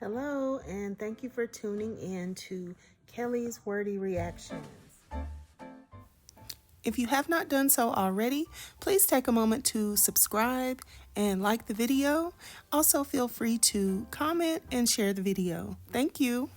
Hello, and thank you for tuning in to Kelly's Wordy Reactions. If you have not done so already, please take a moment to subscribe and like the video. Also, feel free to comment and share the video. Thank you.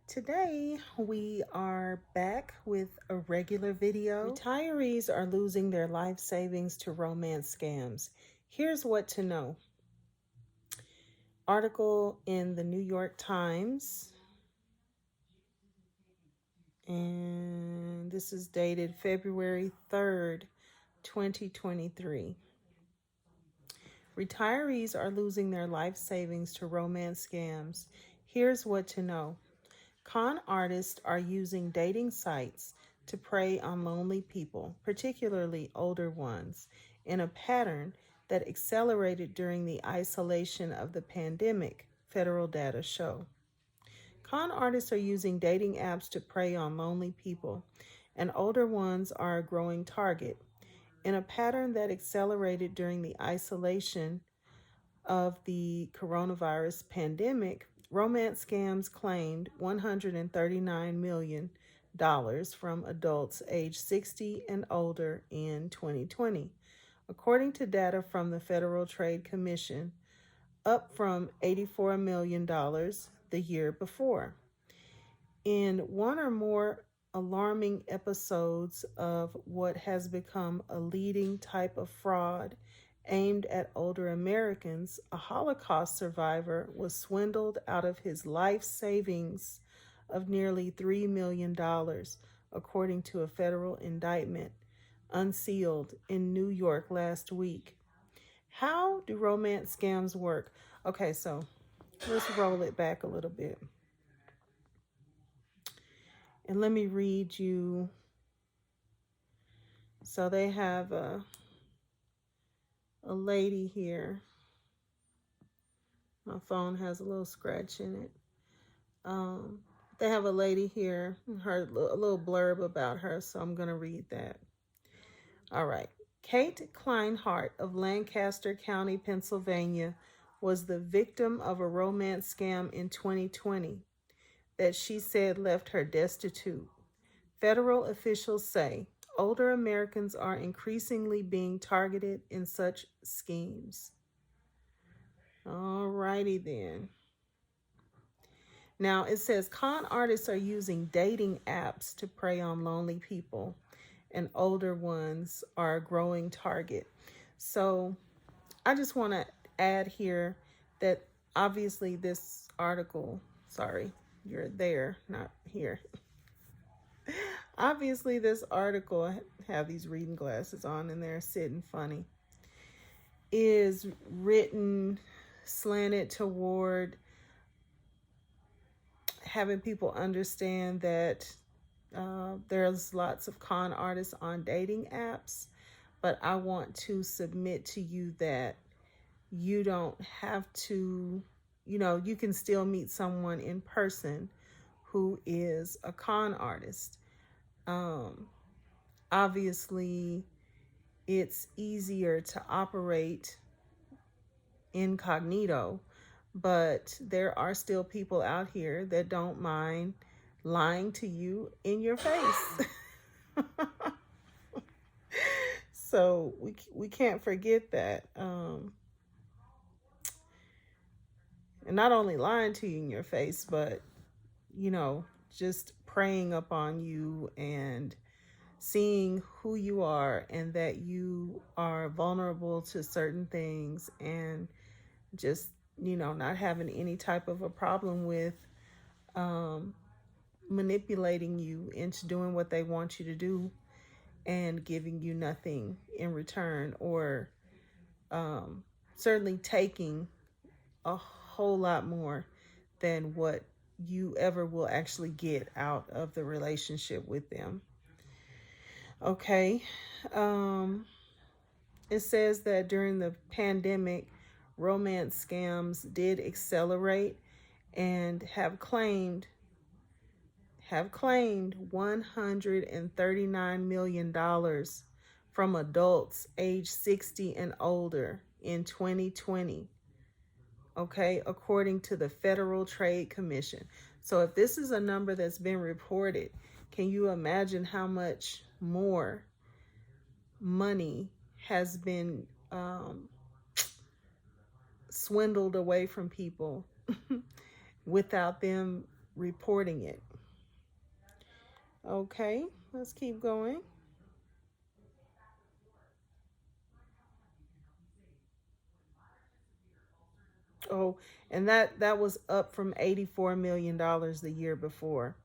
Today, we are back with a regular video. Retirees are losing their life savings to romance scams. Here's what to know. Article in the New York Times, and this is dated February 3rd, 2023. Retirees are losing their life savings to romance scams. Here's what to know. Con artists are using dating sites to prey on lonely people, particularly older ones, in a pattern that accelerated during the isolation of the pandemic, federal data show. Con artists are using dating apps to prey on lonely people, and older ones are a growing target. In a pattern that accelerated during the isolation of the coronavirus pandemic, romance scams claimed $139 million from adults aged 60 and older in 2020, according to data from the Federal Trade Commission, up from $84 million the year before. In one or more alarming episodes of what has become a leading type of fraud aimed at older Americans, a Holocaust survivor was swindled out of his life savings of nearly $3 million, according to a federal indictment unsealed in New York last week. How do romance scams work? Okay, so let's roll it back a little bit. And let me read you. So they have a lady here. My phone has a little scratch in it. They have a lady here, a little blurb about her, so I'm going to read that. All right. Kate Kleinhart of Lancaster County, Pennsylvania, was the victim of a romance scam in 2020 that she said left her destitute. Federal officials say older Americans are increasingly being targeted in such schemes. All righty then. Now it says con artists are using dating apps to prey on lonely people, and older ones are a growing target. So I just want to add here that obviously this article, sorry, you're there, not here. Obviously this article, I have these reading glasses on and they're sitting funny, is written slanted toward having people understand that there's lots of con artists on dating apps, but I want to submit to you that you don't have to, you can still meet someone in person who is a con artist. Obviously, it's easier to operate incognito, but there are still people out here that don't mind lying to you in your face. So we can't forget that. And not only lying to you in your face, but just preying upon you and seeing who you are and that you are vulnerable to certain things, and just not having any type of a problem with manipulating you into doing what they want you to do and giving you nothing in return, or certainly taking a whole lot more than what you ever will actually get out of the relationship with them. Okay. It says that during the pandemic, romance scams did accelerate and have claimed $139 million from adults age 60 and older in 2020, okay, according to the Federal Trade Commission. So if this is a number that's been reported, can you imagine how much more money has been swindled away from people without them reporting it? Okay, let's keep going. Oh, and that was up from $84 million the year before.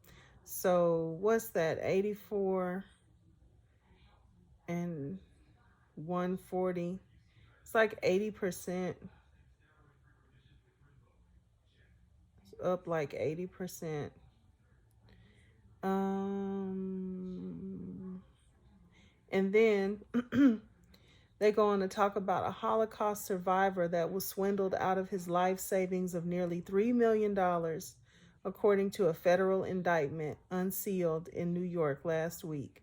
So what's that? 84 and 140. It's like 80%. It's up like 80%. And then they go on to talk about a Holocaust survivor that was swindled out of his life savings of nearly $3 million, according to a federal indictment unsealed in New York last week.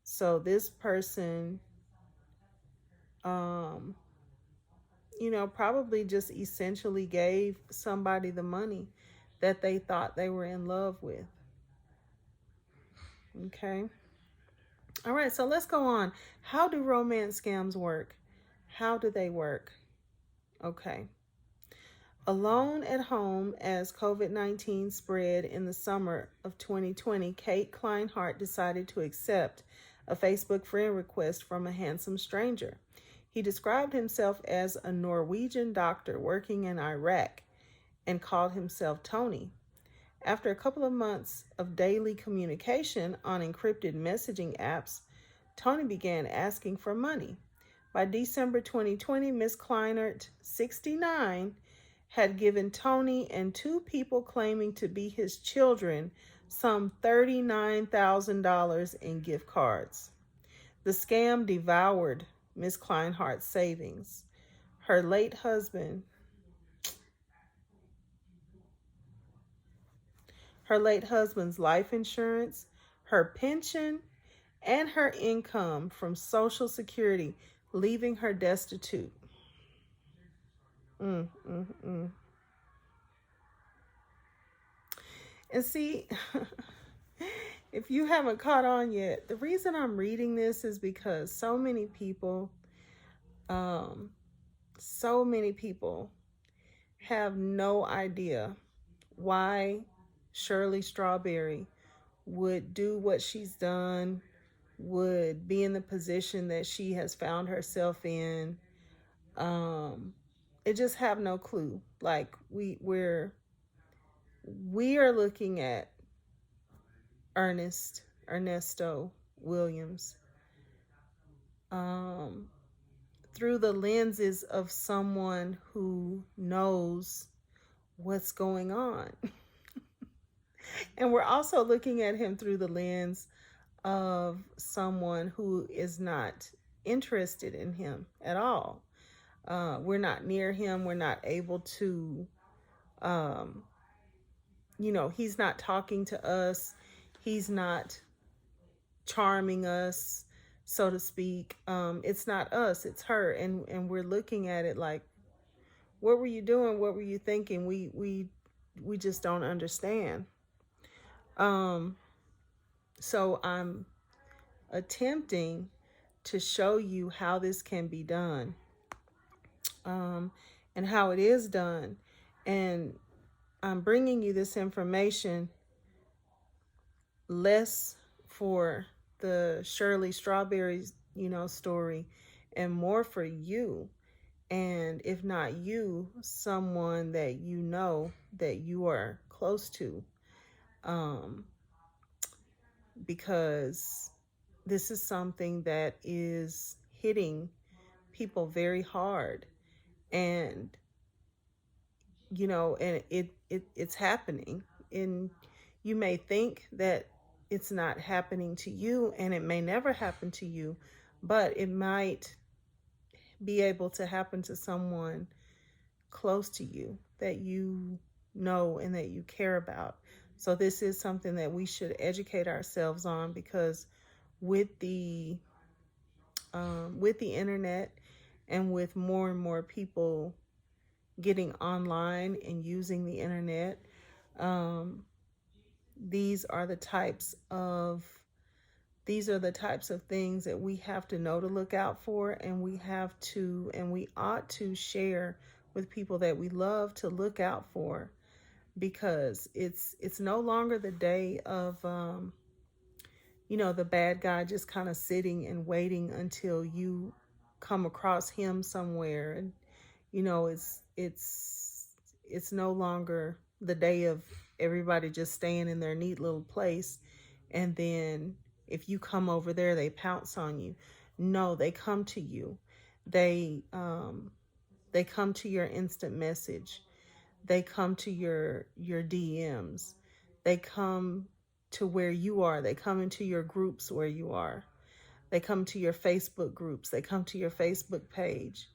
So this person, um, probably just essentially gave somebody the money that they thought they were in love with. Okay. All right, so let's go on. How do romance scams work? How do they work? Okay. Alone at home as COVID-19 spread in the summer of 2020, Kate Kleinhart decided to accept a Facebook friend request from a handsome stranger. He described himself as a Norwegian doctor working in Iraq and called himself Tony. After a couple of months of daily communication on encrypted messaging apps, Tony began asking for money. By December 2020, Ms. Kleinert, 69, had given Tony and two people claiming to be his children some $39,000 in gift cards. The scam devoured Ms. Kleinhart's savings. Her late husband, her late husband's life insurance, her pension, and her income from Social Security, leaving her destitute. Mm, mm, mm. And see, if you haven't caught on yet, the reason I'm reading this is because um, so many people have no idea why Shirley Strawberry would do what she's done, would be in the position that she has found herself in. They just have no clue. Like we are looking at Ernesto Williams, um, through the lenses of someone who knows what's going on. And we're also looking at him through the lens of someone who is not interested in him at all. We're not near him. We're not able to, um, he's not talking to us. He's not charming us, so to speak. It's not us, it's her. And we're looking at it like, what were you doing? What were you thinking? We just don't understand. So I'm attempting to show you how this can be done, and how it is done. And I'm bringing you this information less for the Shirley Strawberry, story, and more for you. And if not you, someone that you know that you are close to. Because this is something that is hitting people very hard. And and it's happening. And you may think that it's not happening to you, and it may never happen to you, but it might be able to happen to someone close to you that you know and that you care about. So this is something that we should educate ourselves on, because with the internet, and with more and more people getting online and using the internet. Um, these are the types of these are the types of things that we have to know to look out for, and we ought to share with people that we love to look out for, because it's no longer the day of the bad guy just kind of sitting and waiting until you come across him somewhere. And it's no longer the day of everybody just staying in their neat little place, and then if you come over there they pounce on you. No, they come to you. They come to your instant message. They come to your DMs. They come to where you are. They come into your groups where you are. They come to your Facebook groups. They come to your Facebook page.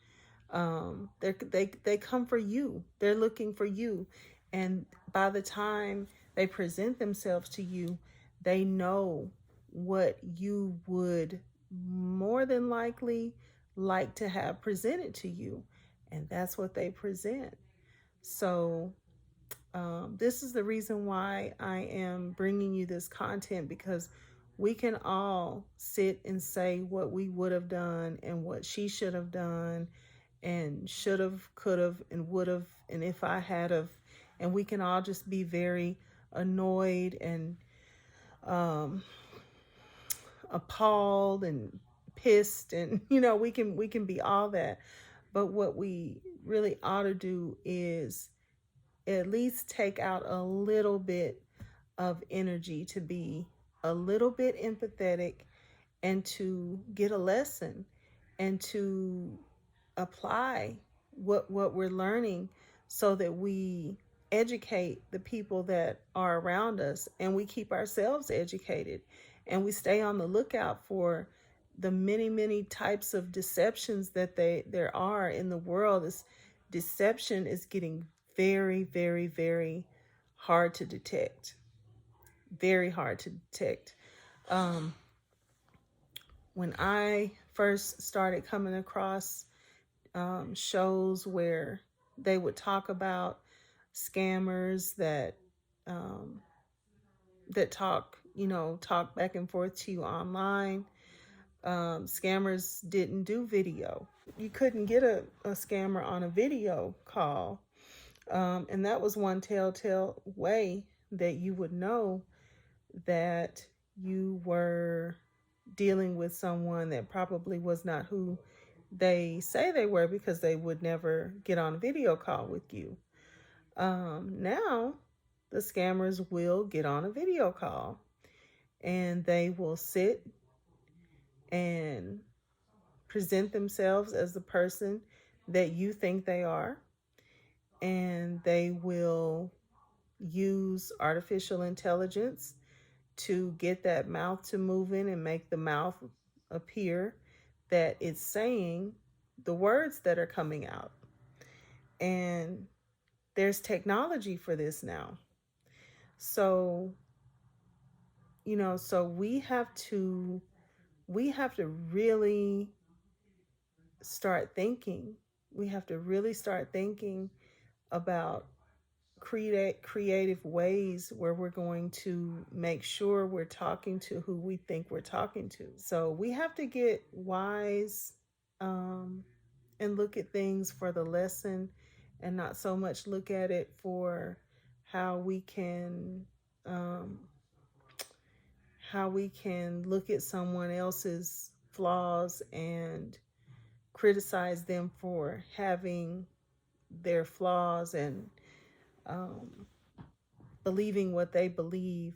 They come for you. They're looking for you, and by the time they present themselves to you, they know what you would more than likely like to have presented to you, and that's what they present. So this is the reason why I am bringing you this content, because we can all sit and say what we would have done and what she should have done and should have, could have, and would have, and if I had have, and we can all just be very annoyed and um, appalled and pissed, and we can be all that. But what we really ought to do is at least take out a little bit of energy to be a little bit empathetic, and to get a lesson, and to apply what we're learning, so that we educate the people that are around us, and we keep ourselves educated, and we stay on the lookout for the many types of deceptions that there are in the world. This deception is getting very hard to detect. Very hard to detect. um, when I first started coming across shows where they would talk about scammers um, that talk back and forth to you online. Scammers didn't do video. You couldn't get a scammer on a video call. And that was one telltale way that you would know that you were dealing with someone that probably was not who they say they were, because they would never get on a video call with you. Now, the scammers will get on a video call, and they will sit and present themselves as the person that you think they are, and they will use artificial intelligence to get that mouth to move in and make the mouth appear that it's saying the words that are coming out. And there's technology for this now. So, so we have to really start thinking. We have to really start thinking about creative ways where we're going to make sure we're talking to who we think we're talking to. So we have to get wise, and look at things for the lesson, and not so much look at it for how we can um, look at someone else's flaws and criticize them for having their flaws, and um, believing what they believe,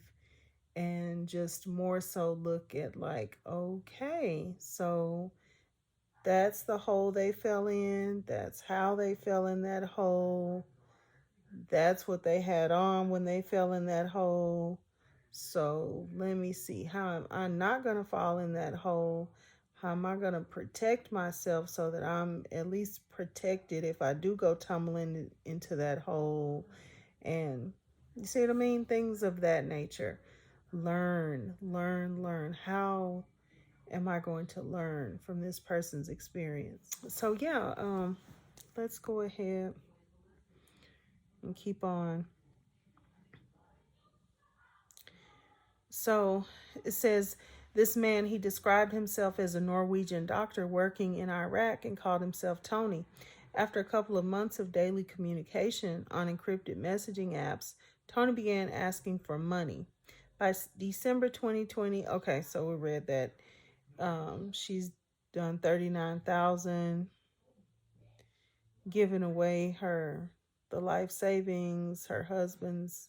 and just more so look at, like, okay, so that's the hole they fell in. That's how they fell in that hole. That's what they had on when they fell in that hole. So let me see, how am I not going to fall in that hole? How am I going to protect myself so that I'm at least protected if I do go tumbling into that hole? And you see what I mean? Things of that nature. Learn. How am I going to learn from this person's experience? So yeah, let's go ahead. and keep on. So it says, this man, he described himself as a Norwegian doctor working in Iraq and called himself Tony. After a couple of months of daily communication on encrypted messaging apps, Tony began asking for money. By December 2020, okay, so we read that she's done 39,000, giving away the life savings, her husband's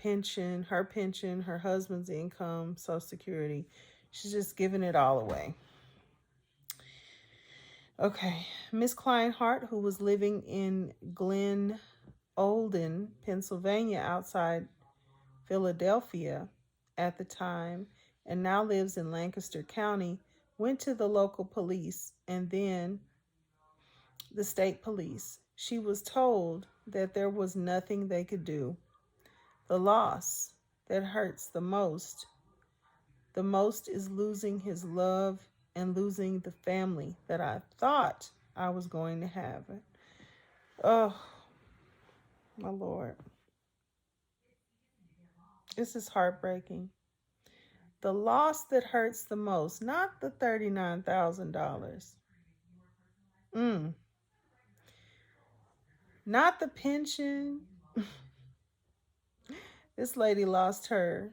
pension, her husband's income, Social Security. She's just giving it all away. Okay, Miss Kleinhart, who was living in Glen Olden, Pennsylvania, outside Philadelphia at the time, and now lives in Lancaster County, went to the local police and then the state police. She was told that there was nothing they could do. The loss that hurts the most is losing his love and losing the family that I thought I was going to have. Oh, my Lord. This is heartbreaking. The loss that hurts the most, not the $39,000. Not the pension. This lady lost the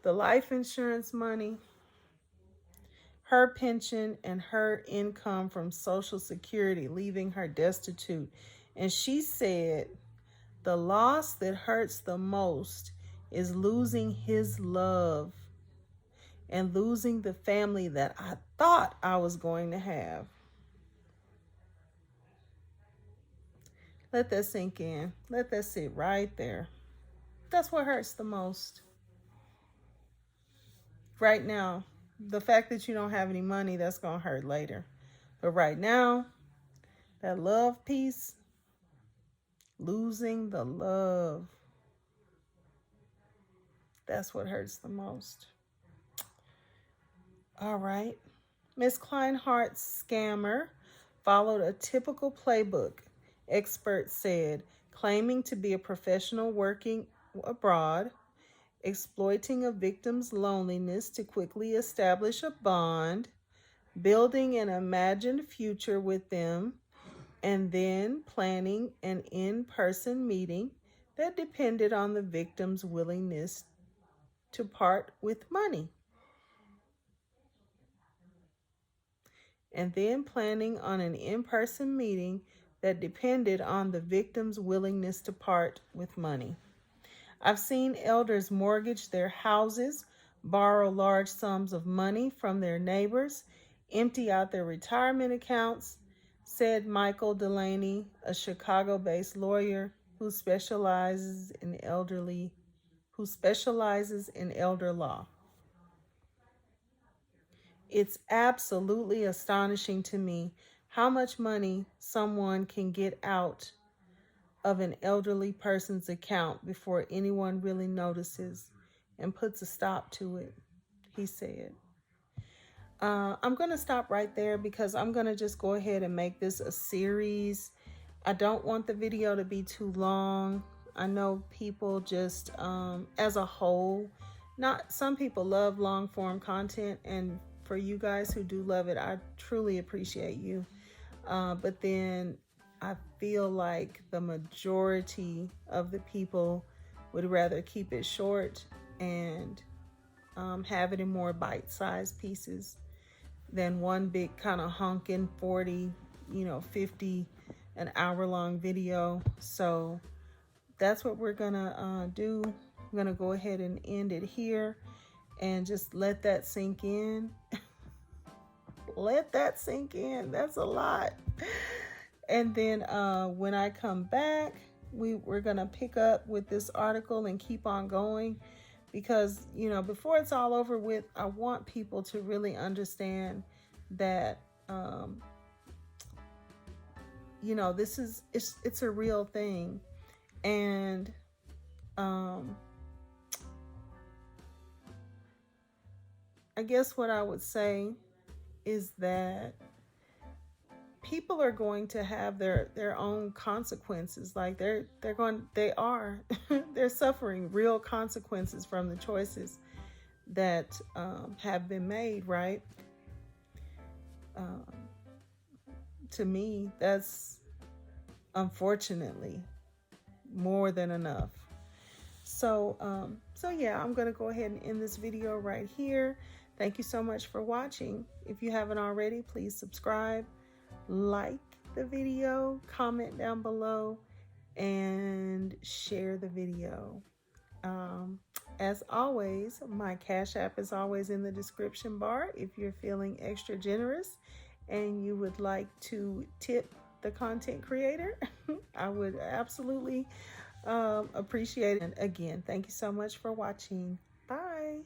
life insurance money, her pension, and her income from Social Security, leaving her destitute. And she said, the loss that hurts the most is losing his love and losing the family that I thought I was going to have. Let that sink in. Let that sit right there. That's what hurts the most. Right now, the fact that you don't have any money, that's going to hurt later. But right now, that love piece, losing the love, that's what hurts the most. All right. Miss Kleinhart's scammer followed a typical playbook, experts said, claiming to be a professional working abroad, exploiting a victim's loneliness to quickly establish a bond, building an imagined future with them, and then planning an in-person meeting that depended on the victim's willingness to part with money. And then planning on an in-person meeting that depended on the victim's willingness to part with money. I've seen elders mortgage their houses, borrow large sums of money from their neighbors, empty out their retirement accounts, said Michael Delaney, a Chicago-based lawyer who specializes in elder law. It's absolutely astonishing to me how much money someone can get out of an elderly person's account before anyone really notices and puts a stop to it, he said. I'm going to stop right there because I'm going to just go ahead and make this a series. I don't want the video to be too long. I know people just, as a whole, some people love long form content, and for you guys who do love it, I truly appreciate you. But then I feel like the majority of the people would rather keep it short and have it in more bite-sized pieces than one big kind of honking 40, 50 an hour-long video. So that's what we're gonna do. I'm gonna go ahead and end it here and just let that sink in. Let that sink in. That's a lot. And then when I come back, we're going to pick up with this article and keep on going because, before it's all over with, I want people to really understand that, this is, it's a real thing. And I guess what I would say is that people are going to have their own consequences. Like they're suffering real consequences from the choices that have been made, right? um, to me, that's unfortunately more than enough. So yeah, I'm gonna go ahead and end this video right here. Thank you so much for watching. If you haven't already, please subscribe, like the video, comment down below, and share the video. Um, as always, my Cash App is always in the description bar if you're feeling extra generous and you would like to tip the content creator. I would absolutely appreciate it. And again, thank you so much for watching. Bye.